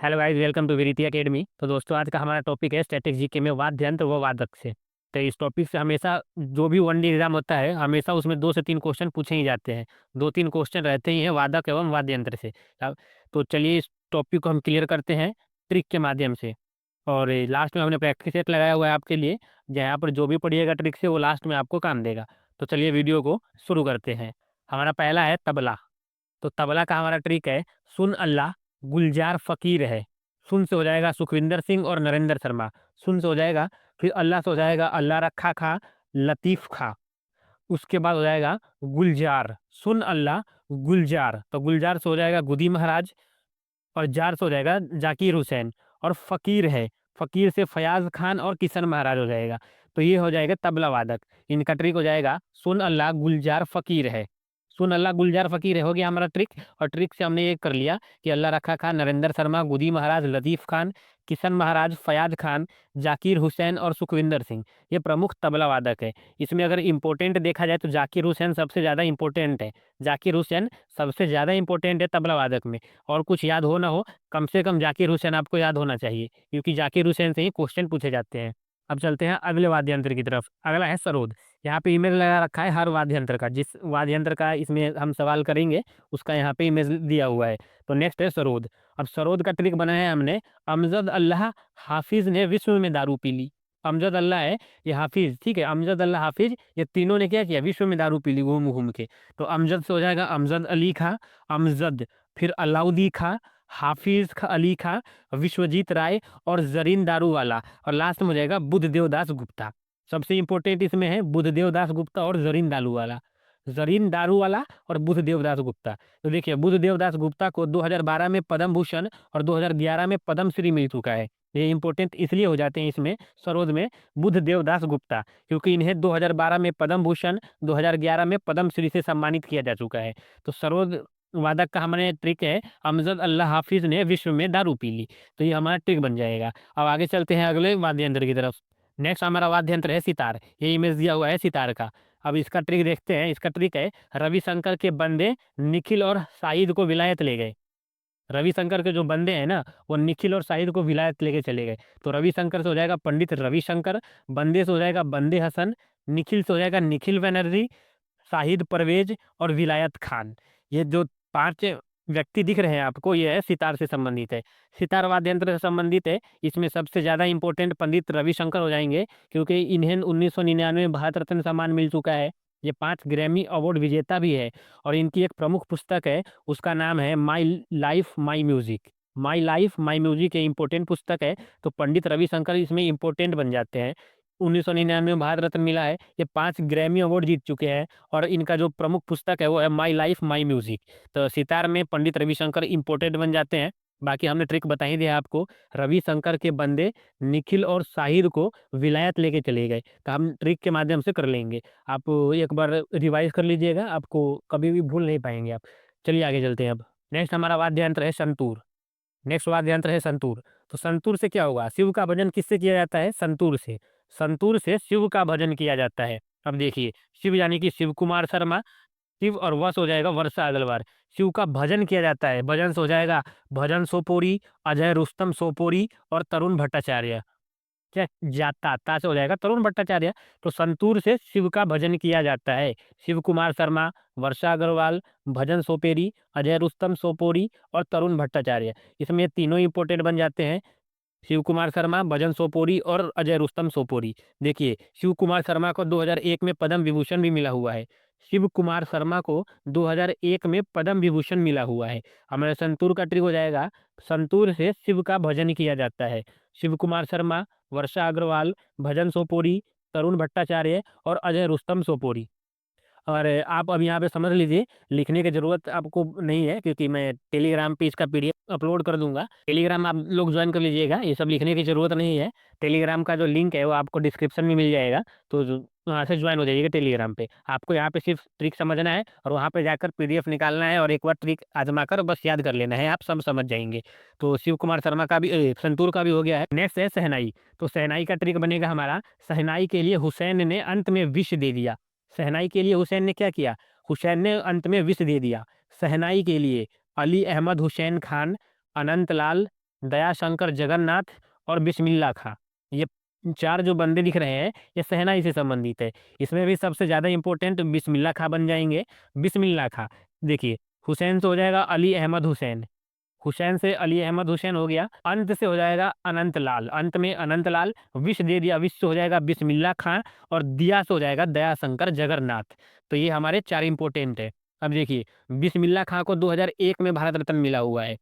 Hello guys, welcome to Viriti academy. तो दोस्तों, आज का हमारा टॉपिक है स्टैटिक जीके में वाद्य यंत्र व वादक से। तो इस टॉपिक से हमेशा जो भी वन डे एग्जाम होता है, हमेशा उसमें 2 से 3 क्वेश्चन पूछे ही जाते हैं। 2-3 क्वेश्चन रहते ही हैं वादक एवं वाद्य यंत्र से। तो चलिए इस टॉपिक को हम क्लियर करते हैं ट्रिक के माध्यम से। और लास्ट में हमने प्रैक्टिस सेट लगाया हुआ है आपके लिए, जहाँ पर जो भी पढ़िएगा ट्रिक से वो लास्ट में आपको काम देगा। तो चलिए वीडियो को शुरू करते हैं। हमारा पहला है तबला। तो तबला का हमारा ट्रिक है, सुन अल्लाह गुलजार फकीर है। सुन से हो जाएगा सुखविंदर सिंह और नरेंद्र शर्मा। सुन से हो जाएगा, फिर अल्लाह से हो जाएगा अल्लाह रखा खा, लतीफ खा। उसके बाद हो जाएगा गुलजार, सुन अल्लाह गुलजार, तो गुलजार से हो जाएगा गुदी महाराज, और जार से हो जाएगा जाकिर हुसैन। और फकीर है, फकीर से फयाज खान और किशन महाराज हो जाएगा। तो ये हो जाएगा तबला वादक। इनका ट्रिक हो जाएगा, सुन अल्लाह गुलजार फकीर है। सुन अल्लाह गुलजार फकीर है हो गया हमारा ट्रिक। और ट्रिक से हमने ये कर लिया कि अल्लाह रखा खान, नरेंद्र शर्मा, गुदी महाराज, लतीफ खान, किशन महाराज, फयाज खान, जाकिर हुसैन और सुखविंदर सिंह, ये प्रमुख तबला वादक है। इसमें अगर इम्पोर्टेंट देखा जाए तो जाकिर हुसैन सबसे ज़्यादा इम्पोर्टेंट है। जाकिर हुसैन सबसे ज़्यादा इम्पोर्टेंट है तबला वादक में। और कुछ याद हो ना हो, कम से कम जाकिर हुसैन आपको याद होना चाहिए, क्योंकि जाकिर हुसैन से ही क्वेश्चन पूछे जाते हैं। अब चलते हैं अगले वाद्य यंत्र की तरफ। अगला है सरोद। यहाँ पे इमेज लगा रखा है हर वाद्य यंत्र का, जिस वाद्य यंत्र का इसमें हम सवाल करेंगे उसका यहाँ पे इमेज दिया हुआ है। तो नेक्स्ट है सरोद। अब सरोद का ट्रिक बनाया है हमने, अमजद अल्लाह हाफिज ने विश्व में दारू पी ली। अमजद अल्लाह है, ये हाफिज, ठीक है, अमजद अल्लाह हाफिज, ये तीनों ने क्या किया, विश्व में दारू पी ली घूम घूम के। तो अमजद से हो जाएगा अमजद अली खा, अमजद, फिर अलाउद्दी खा, हाफिज अली खा, विश्वजीत राय और जरीन दारूवाला, और लास्ट में हो जाएगा बुद्धदेव दास गुप्ता। सबसे इंपॉर्टेंट इसमें है बुद्धदेव दास गुप्ता और जरीन दारूवाला, जरीन दारूवाला और बुद्धदेव दास गुप्ता। तो देखिए, बुद्धदेव दास गुप्ता को 2012 में पद्म भूषण और 2011 में पद्मश्री मिल चुका है। ये इंपॉर्टेंट इसलिए हो जाते हैं इसमें सरोद में, बुद्धदेव दास गुप्ता, क्योंकि इन्हें 2012 में पद्म भूषण, 2011 में पद्मश्री से सम्मानित किया जा चुका है। तो सरोद वादक का हमारे ट्रिक है, अमजद अल्लाह हाफिज ने विश्व में दारू पी ली। तो ये हमारा ट्रिक बन जाएगा। अब आगे चलते हैं अगले वाद्य यंत्र की तरफ। नेक्स्ट हमारा वाद्य यंत्र है सितार। ये इमेज दिया हुआ है सितार का। अब इसका ट्रिक देखते हैं। इसका ट्रिक है, रविशंकर के बंदे निखिल और शाहिद को विलायत ले गए। रविशंकर के जो बंदे हैं ना, वो निखिल और शाहिद को विलायत लेके चले गए। तो रविशंकर से हो जाएगा पंडित रविशंकर, बंदे से हो जाएगा बंदे हसन, निखिल से हो जाएगा निखिल बनर्जी, शाहिद परवेज और विलायत खान। ये जो 5 व्यक्ति दिख रहे हैं आपको, ये है सितार से संबंधित है, सितार वाद्य यंत्र से संबंधित है। इसमें सबसे ज्यादा इंपॉर्टेंट पंडित रविशंकर हो जाएंगे, क्योंकि इन्हें 1999 में भारत रत्न सम्मान मिल चुका है। ये 5 ग्रैमी अवार्ड विजेता भी है। और इनकी एक प्रमुख पुस्तक है, उसका नाम है my life my music. My life my music ये इंपॉर्टेंट पुस्तक है। तो पंडित रविशंकर इसमें इंपॉर्टेंट बन जाते हैं। 1999 में भारत रत्न मिला है, ये 5 ग्रैमी अवार्ड जीत चुके हैं। और इनका जो प्रमुख पुस्तक है वो है माई लाइफ माई म्यूजिक। तो सितार में पंडित रविशंकर इंपोर्टेंट बन जाते हैं। बाकी हमने ट्रिक बता ही दिया आपको, रविशंकर के बंदे निखिल और शाहिद को विलायत लेके चले गए। तो हम ट्रिक के माध्यम से कर लेंगे। आप एक बार रिवाइज कर लीजिएगा, आपको कभी भी भूल नहीं पाएंगे आप। चलिए आगे चलते हैं। अब नेक्स्ट हमारा वाद्य यंत्र है संतूर। नेक्स्ट वाद्य यंत्र है संतूर। तो संतूर से क्या होगा, शिव का भजन किससे किया जाता है, संतूर से। संतूर से शिव का भजन किया जाता है। अब देखिए, शिव यानी कि शिव कुमार शर्मा, शिव और वश हो जाएगा वर्षा अग्रवाल। शिव का भजन किया जाता है, भजन से हो जाएगा भजन सोपोरी, अजय रुस्तम सोपोरी और तरुण भट्टाचार्य। क्या जाता ता से हो जाएगा तरुण भट्टाचार्य। तो संतूर से शिव का भजन किया जाता है। शिव कुमार शर्मा, वर्षा अग्रवाल, भजन सोपेरी, अजय रुस्तम सोपोरी और तरुण भट्टाचार्य, इसमें तीनों इंपोर्टेंट बन जाते हैं। शिव कुमार शर्मा, भजन सोपोरी और अजय रुस्तम सोपोरी। देखिए, शिव कुमार शर्मा को 2001 में पद्म विभूषण भी मिला हुआ है। शिव कुमार शर्मा को 2001 में पद्म विभूषण मिला हुआ है। हमारे संतूर का ट्रिक हो जाएगा, संतूर से शिव का भजन किया जाता है। शिव कुमार शर्मा, वर्षा अग्रवाल, भजन सोपोरी, तरुण भट्टाचार्य और अजय रुस्तम सोपोरी। और आप अब यहाँ पे समझ लीजिए, लिखने की ज़रूरत आपको नहीं है, क्योंकि मैं टेलीग्राम पे इसका पीडीएफ अपलोड कर दूंगा। टेलीग्राम आप लोग ज्वाइन कर लीजिएगा, ये सब लिखने की ज़रूरत नहीं है। टेलीग्राम का जो लिंक है वो आपको डिस्क्रिप्शन में मिल जाएगा। तो वहाँ से ज्वाइन हो जाइएगा टेलीग्राम पे। आपको यहाँ पे सिर्फ ट्रिक समझना है और वहाँ पे जाकर पीडीएफ निकालना है, और एक बार ट्रिक आजमा कर बस याद कर लेना है, आप सब समझ जाएंगे। तो शिव कुमार शर्मा का भी संतूर का भी हो गया है। नेक्स्ट है शहनाई। तो शहनाई का ट्रिक बनेगा हमारा, शहनाई के लिए हुसैन ने अंत में विष दे दिया। शहनाई के लिए हुसैन ने क्या किया, हुसैन ने अंत में विष दे दिया। शहनाई के लिए अली अहमद हुसैन खान, अनंत लाल, दयाशंकर जगन्नाथ और बिस्मिल्लाह खां। ये चार जो बंदे दिख रहे हैं ये शहनाई से संबंधित है। इसमें भी सबसे ज्यादा इंपॉर्टेंट बिस्मिल्लाह खां बन जाएंगे। बिस्मिल्लाह खां, देखिए हुसैन से हो जाएगा अली अहमद हुसैन, हुसैन से अली अहमद हुसैन हो गया। अंत से हो जाएगा अनंत लाल, अंत में अनंत लाल। विश दे दिया, विश से हो जाएगा बिस्मिल्लाह खां, और दिया से हो जाएगा दयाशंकर जगन्नाथ। तो ये हमारे चार इंपॉर्टेंट है। अब देखिए बिस्मिल्लाह खां को 2001 में भारत रत्न मिला हुआ है।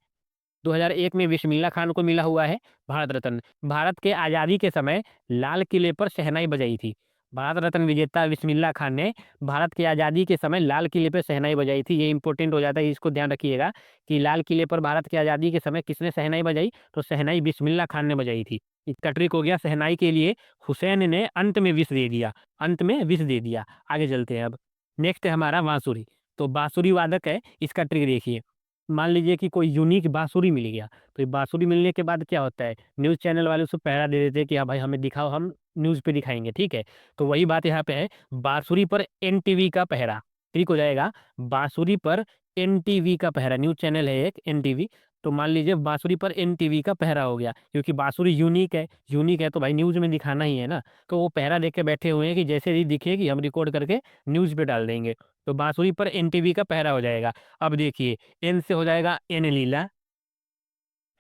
2001 में बिस्मिल्लाह खान को मिला हुआ है भारत रत्न। भारत के आज़ादी के समय लाल किले पर शहनाई बजाई थी। भारत रत्न विजेता बिस्मिल्लाह खान ने भारत की आज़ादी के समय लाल किले पर शहनाई बजाई थी। ये इंपॉर्टेंट हो जाता है, इसको ध्यान रखिएगा कि लाल किले पर भारत की आज़ादी के समय किसने शहनाई बजाई, तो शहनाई बिस्मिल्लाह खान ने बजाई थी। इसका ट्रिक हो गया शहनाई के लिए हुसैन ने अंत में विष दे दिया, अंत में विष दे दिया। आगे चलते हैं। अब नेक्स्ट है हमारा बांसुरी। तो बांसुरी वादक है, इसका ट्रिक देखिए। मान लीजिए कि कोई यूनिक बांसुरी मिल गया, तो ये बांसुरी मिलने के बाद क्या होता है, न्यूज़ चैनल वाले उसको पहरा दे देते हैं कि हाँ भाई हमें दिखाओ, हम न्यूज़ पे दिखाएंगे, ठीक है। तो वही बात यहाँ पे है, बांसुरी पर एनटीवी का पहरा। ठीक हो जाएगा, बांसुरी पर एनटीवी का पहरा, न्यूज़ चैनल है एक एनटीवी। तो मान लीजिए बांसुरी पर एनटीवी का पहरा हो गया, क्योंकि बांसुरी यूनिक है, यूनिक है तो भाई न्यूज़ में दिखाना ही है ना। तो वो पहरा देख के बैठे हुए हैं कि जैसे ही दिखेगी हम रिकॉर्ड करके न्यूज़ पे डाल देंगे। तो बांसुरी पर एनटीवी का पहरा हो जाएगा। अब देखिए एन से हो जाएगा एन लीला,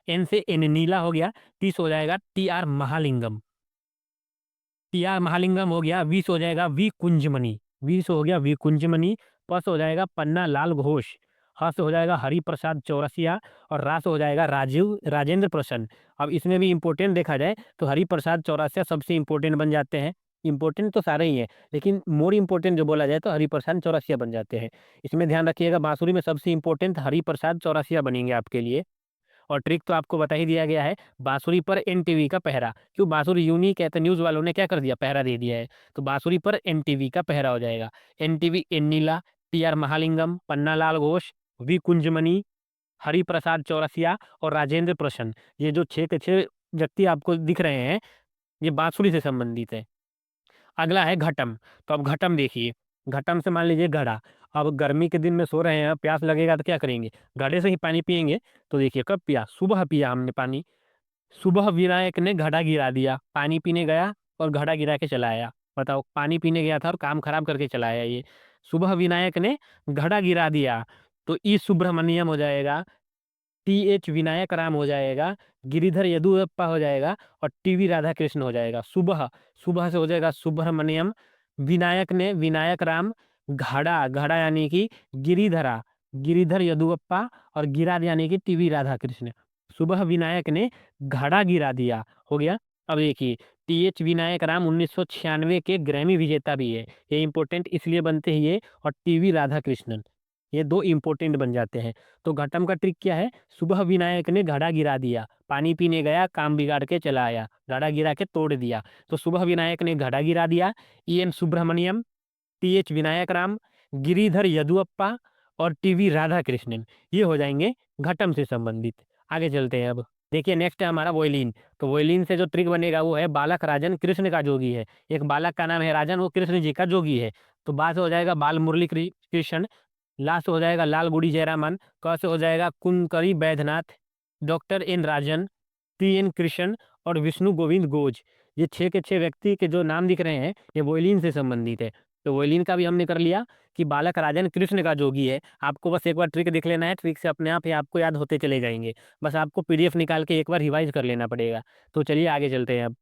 एन से एन नीला हो गया। टी से हो जाएगा T R Mahalingam, T R Mahalingam हो गया। वी से हो जाएगा वी कुंजमणि, वी से हो गया वी कुंजमणि। प से हो जाएगा पन्ना लाल घोष, ह से हो जाएगा हरिप्रसाद चौरसिया, और रा से हो जाएगा राजीव राजेंद्र प्रसन्न। अब इसमें भी इंपॉर्टेंट देखा जाए तो हरिप्रसाद चौरसिया सबसे इंपॉर्टेंट बन जाते हैं। इंपॉर्टेंट तो सारे ही है, लेकिन मोर इंपॉर्टेंट जो बोला जाए तो हरिप्रसाद चौरसिया बन जाते हैं। इसमें ध्यान रखिएगा बांसुरी में सबसे इंपॉर्टेंट हरिप्रसाद चौरसिया बनेंगे आपके लिए। और ट्रिक तो आपको बता ही दिया गया है, बांसुरी पर एनटीवी का पहरा। क्यों, बांसुरी यूनिक है तो न्यूज़ वालों ने क्या कर दिया, पहरा दे दिया है। तो बांसुरी पर एनटीवी का पहरा हो जाएगा। NTV Ennila, T R Mahalingam, Pannalal Ghosh, V Kunjamani, Hariprasad Chaurasia और राजेंद्र प्रसन्न। ये जो छह के छह व्यक्ति आपको दिख रहे हैं, ये बांसुरी से संबंधित है। अगला है घटम। तो अब घटम देखिए, घटम से मान लीजिए घड़ा। अब गर्मी के दिन में सो रहे हैं, प्यास लगेगा तो क्या करेंगे, घड़े से ही पानी पिएंगे। तो देखिए कब पिया, सुबह पिया हमने पानी। सुबह विनायक ने घड़ा गिरा दिया, पानी पीने गया और घड़ा गिरा के चला आया। बताओ, पानी पीने गया था और काम खराब करके चला आया ये। सुबह विनायक ने घड़ा गिरा दिया, तो ई सुब्रमण्यम हो जाएगा, टी एच विनायक राम हो जाएगा, गिरिधर यदुरप्पा हो जाएगा, और टीवी राधा कृष्ण हो जाएगा। सुबह, सुबह से हो जाएगा सुब्रमण्यम, विनायक ने विनायक राम, घड़ा, घड़ा यानी कि गिरिधरा, गिरिधर यदुरप्पा, और गिरा यानी कि टीवी राधा कृष्ण। सुबह विनायक ने घड़ा गिरा दिया, हो गया। अब देखिए टी एच विनायक राम 1996 के ग्रैमी विजेता भी है, ये इंपॉर्टेंट इसलिए बनते हैं ये, और टीवी राधा कृष्णन, ये दो इंपॉर्टेंट बन जाते हैं। तो घटम का ट्रिक क्या है, सुबह विनायक ने घड़ा गिरा दिया, पानी पीने गया, काम बिगाड़ के चला आया, घड़ा गिरा के तोड़ दिया। तो सुबह विनायक ने घड़ा गिरा दिया, E N Subramaniam, T H Vinayakram, Giridhar Yaduappa और टीवी राधा कृष्णन, ये हो जाएंगे घटम से संबंधित। आगे चलते हैं। अब देखिए नेक्स्ट है हमारा वोलिन। तो वोलिन से जो ट्रिक बनेगा वो है बालक राजन कृष्ण का जोगी है। एक बालक का नाम है राजन, वो कृष्ण जी का जोगी है। तो बा से हो जाएगा बाल मुरली कृष्ण, ला से हो जाएगा लाल गुड़ी जयरामन, क से हो जाएगा कुनकरी बैद्यनाथ, डॉक्टर एन राजन, टी एन कृष्ण और विष्णु गोविंद गोज। ये छह के छह व्यक्ति के जो नाम दिख रहे हैं ये वोलिन से संबंधित है। तो वोलिन का भी हमने कर लिया कि बालक राजन कृष्ण का जोगी है। आपको बस एक बार ट्रिक देख लेना है, ट्रिक से अपने आप ही आपको याद होते चले जाएंगे। बस आपको पीडीएफ निकाल के एक बार रिवाइज कर लेना पड़ेगा। तो चलिए आगे चलते हैं। अब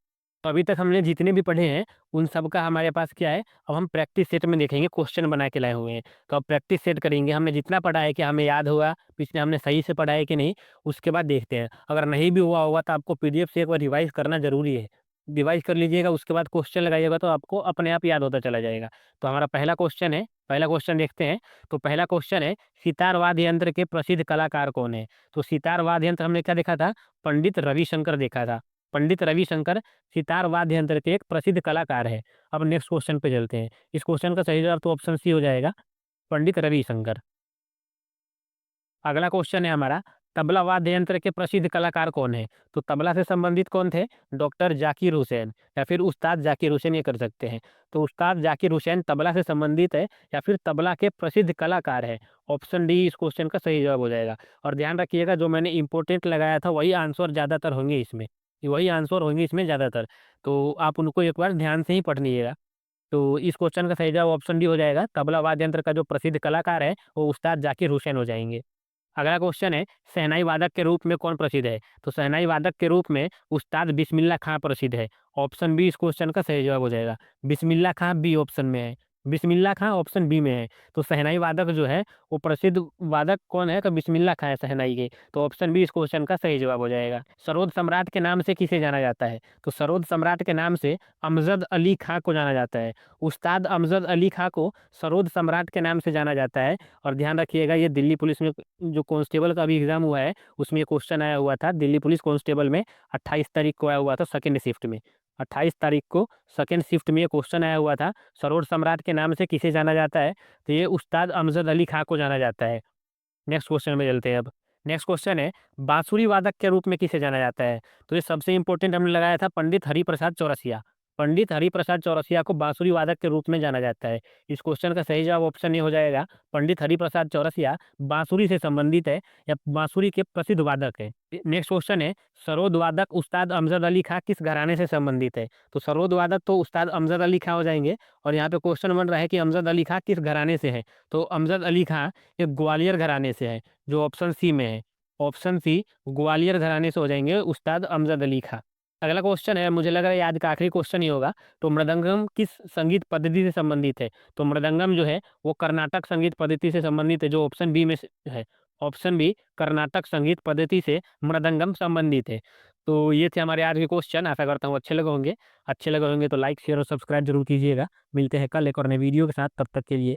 तो अभी तक हमने जितने भी पढ़े हैं उन सब का हमारे पास क्या है, अब हम प्रैक्टिस सेट में देखेंगे, क्वेश्चन बना के लाए हुए हैं। तो अब प्रैक्टिस सेट करेंगे, हमने जितना पढ़ा है कि हमें याद हुआ, पिछले हमने सही से पढ़ा है कि नहीं, उसके बाद देखते हैं। अगर नहीं भी हुआ होगा तो आपको पीडीएफ से एक बार रिवाइज करना जरूरी है। रिवाइज कर लीजिएगा, उसके बाद क्वेश्चन लगाइएगा तो आपको अपने आप याद होता चला जाएगा। तो हमारा पहला क्वेश्चन है, पहला क्वेश्चन देखते हैं। तो पहला क्वेश्चन है, सितार वाद्य यंत्र के प्रसिद्ध कलाकार कौन है। तो सितार वाद्य यंत्र हमने क्या देखा था, पंडित रविशंकर देखा था। पंडित रविशंकर सितार वाद्य यंत्र के एक प्रसिद्ध कलाकार है। अब नेक्स्ट क्वेश्चन पे चलते हैं। इस क्वेश्चन का सही जवाब तो ऑप्शन सी हो जाएगा, पंडित रविशंकर। अगला क्वेश्चन है हमारा, तबला वाद्य यंत्र के प्रसिद्ध कलाकार कौन है? तो तबला से संबंधित कौन थे? डॉक्टर जाकिर हुसैन या फिर उस्ताद जाकिर हुसैन ये कर सकते हैं। तो उस्ताद जाकिर हुसैन तबला से संबंधित है या फिर तबला के प्रसिद्ध कलाकार है। ऑप्शन डी इस क्वेश्चन का सही जवाब हो जाएगा। और ध्यान रखिएगा जो मैंने इम्पोर्टेंट लगाया था वही आंसर ज़्यादातर होंगे इसमें, वही आंसर होंगे इसमें ज़्यादातर। तो आप उनको एक बार ध्यान से ही पढ़ लीजिएगा। तो इस क्वेश्चन का सही जवाब ऑप्शन डी हो जाएगा। तबला वाद्य यंत्र का जो प्रसिद्ध कलाकार है वो उस्ताद जाकिर हुसैन हो जाएँगे। अगला क्वेश्चन है शहनाई वादक के रूप में कौन प्रसिद्ध है? तो शहनाई वादक के रूप में उस्ताद बिस्मिल्लाह खां प्रसिद्ध है। ऑप्शन बी इस क्वेश्चन का सही जवाब हो जाएगा। बिस्मिल्लाह खां बी ऑप्शन में है। बिस्मिल्लाह खां ऑप्शन बी में है। तो शहनाई वादक जो है वो प्रसिद्ध वादक कौन है? तो बिस्मिल्लाह खां है शहनाई के। तो ऑप्शन बी इस क्वेश्चन का सही जवाब हो जाएगा। सरोद सम्राट के नाम से किसे जाना जाता है? तो सरोद सम्राट के नाम से अमजद अली खां को जाना जाता है। उस्ताद अमजद अली खां को सरोद सम्राट के नाम से जाना जाता है। और ध्यान रखिएगा ये दिल्ली पुलिस में जो कांस्टेबल का अभी एग्जाम हुआ है उसमें क्वेश्चन आया हुआ था। दिल्ली पुलिस कांस्टेबल में 28 तारीख को आया हुआ था सेकंड शिफ्ट में। 28 तारीख को सेकंड शिफ्ट में ये क्वेश्चन आया हुआ था। सरोद सम्राट के नाम से किसे जाना जाता है? तो ये उस्ताद अमजद अली खां को जाना जाता है। नेक्स्ट क्वेश्चन में चलते हैं अब। नेक्स्ट क्वेश्चन है बांसुरी वादक के रूप में किसे जाना जाता है? तो ये सबसे इंपॉर्टेंट हमने लगाया था पंडित हरिप्रसाद चौरसिया। पंडित हरिप्रसाद चौरसिया को बांसुरी वादक के रूप में जाना जाता है। इस क्वेश्चन का सही जवाब ऑप्शन ए हो जाएगा। पंडित हरिप्रसाद चौरसिया बांसुरी से संबंधित है या बांसुरी के प्रसिद्ध वादक है। नेक्स्ट क्वेश्चन है सरोद वादक उस्ताद अमजद अली खां किस घराने से संबंधित है? तो सरोद वादक तो उस्ताद अमजद अली खां हो जाएंगे। और यहाँ पे क्वेश्चन बन रहा है कि अमजद अली खां किस घराने से है? तो अमजद अली खां ये ग्वालियर घराने से है, जो ऑप्शन सी में है। ऑप्शन सी ग्वालियर घराने से हो जाएंगे उस्ताद अमजद अली खां। अगला क्वेश्चन है, मुझे लग रहा है आज का आखिरी क्वेश्चन ही होगा। तो मृदंगम किस संगीत पद्धति से संबंधित है? तो मृदंगम जो है वो कर्नाटक संगीत पद्धति से संबंधित है, जो ऑप्शन बी में है। ऑप्शन बी कर्नाटक संगीत पद्धति से मृदंगम संबंधित है। तो ये थे हमारे आज के क्वेश्चन। आशा करता हूँ अच्छे लगे होंगे तो लाइक शेयर और सब्सक्राइब जरूर कीजिएगा। मिलते हैं कल एक और नए वीडियो के साथ, तब तक के लिए